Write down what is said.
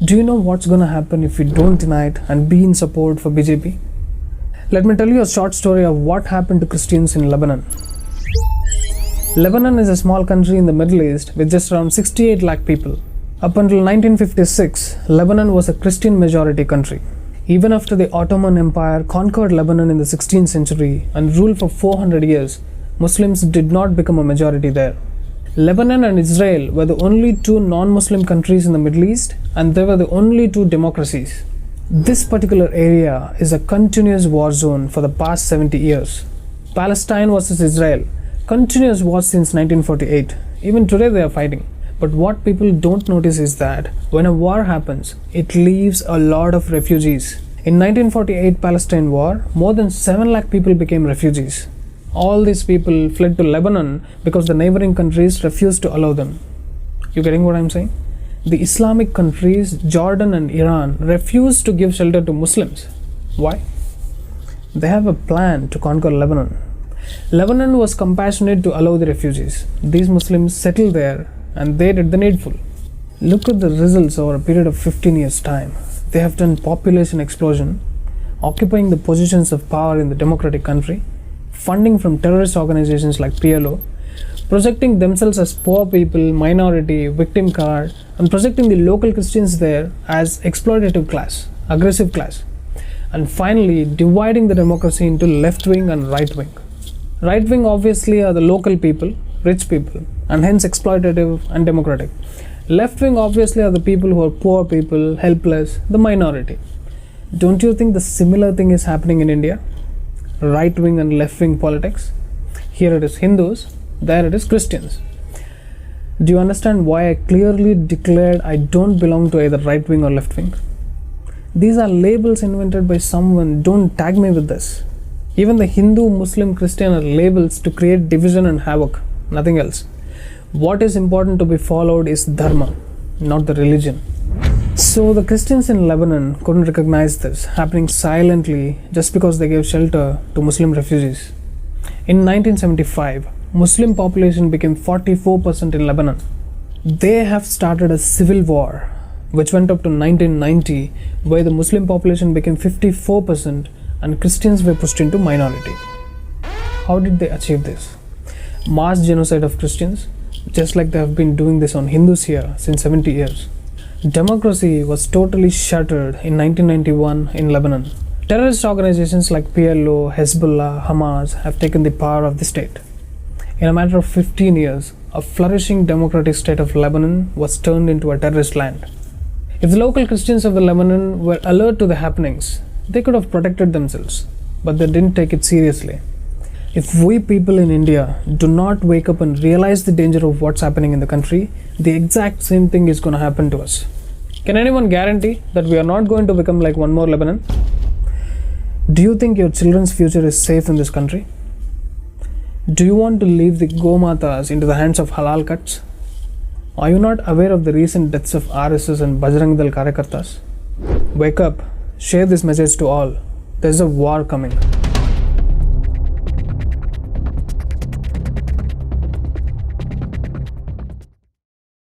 Do you know what's gonna happen if we don't unite and be in support for BJP? Let me tell you a short story of what happened to Christians in Lebanon. Lebanon is a small country in the Middle East with just around 68 lakh people. Up until 1956, Lebanon was a Christian majority country. Even after the Ottoman Empire conquered Lebanon in the 16th century and ruled for 400 years, Muslims did not become a majority there. Lebanon and Israel were the only two non-Muslim countries in the Middle East, and they were the only two democracies. This particular area is a continuous war zone for the past 70 years. Palestine versus Israel, continuous war since 1948. Even today they are fighting. But what people don't notice is that when a war happens, it leaves a lot of refugees. In 1948 Palestine war, more than 7 lakh people became refugees. All these people fled to Lebanon because the neighboring countries refused to allow them. You getting what I'm saying? The Islamic countries, Jordan and Iran, refused to give shelter to Muslims. Why? They have a plan to conquer Lebanon. Lebanon was compassionate to allow the refugees. These Muslims settled there and they did the needful. Look at the results over a period of 15 years' time. They have done population explosion, occupying the positions of power in the democratic country, funding from terrorist organizations like PLO, projecting themselves as poor people, minority, victim card, and projecting the local Christians there as exploitative class, aggressive class, and finally dividing the democracy into left wing and right wing. Right wing obviously are the local people, rich people, and hence exploitative and democratic. Left wing obviously are the people who are poor people, helpless, the minority. Don't you think the similar thing is happening in India? Right wing and left wing politics. Here it is Hindus, there it is Christians. Do you understand why I clearly declared I don't belong to either right wing or left wing? These are labels invented by someone, don't tag me with this. Even the Hindu, Muslim, Christian are labels to create division and havoc, nothing else. What is important to be followed is dharma, not the religion. So the Christians in Lebanon couldn't recognize this happening silently just because they gave shelter to Muslim refugees. In 1975, Muslim population became 44% in Lebanon. They have started a civil war which went up to 1990, where the Muslim population became 54% and Christians were pushed into minority. How did they achieve this? Mass genocide of Christians, just like they have been doing this on Hindus here since 70 years. Democracy was totally shattered in 1991 in Lebanon. Terrorist organizations like PLO, Hezbollah, Hamas have taken the power of the state. In a matter of 15 years, a flourishing democratic state of Lebanon was turned into a terrorist land. If the local Christians of the Lebanon were alert to the happenings, they could have protected themselves, but they didn't take it seriously. If we people in India do not wake up and realize the danger of what's happening in the country, the exact same thing is going to happen to us. Can anyone guarantee that we are not going to become like one more Lebanon? Do you think your children's future is safe in this country? Do you want to leave the Gomatas into the hands of halal cuts? Are you not aware of the recent deaths of RSS and Bajrang Dal Karyakartas? Wake up, share this message to all. There's a war coming.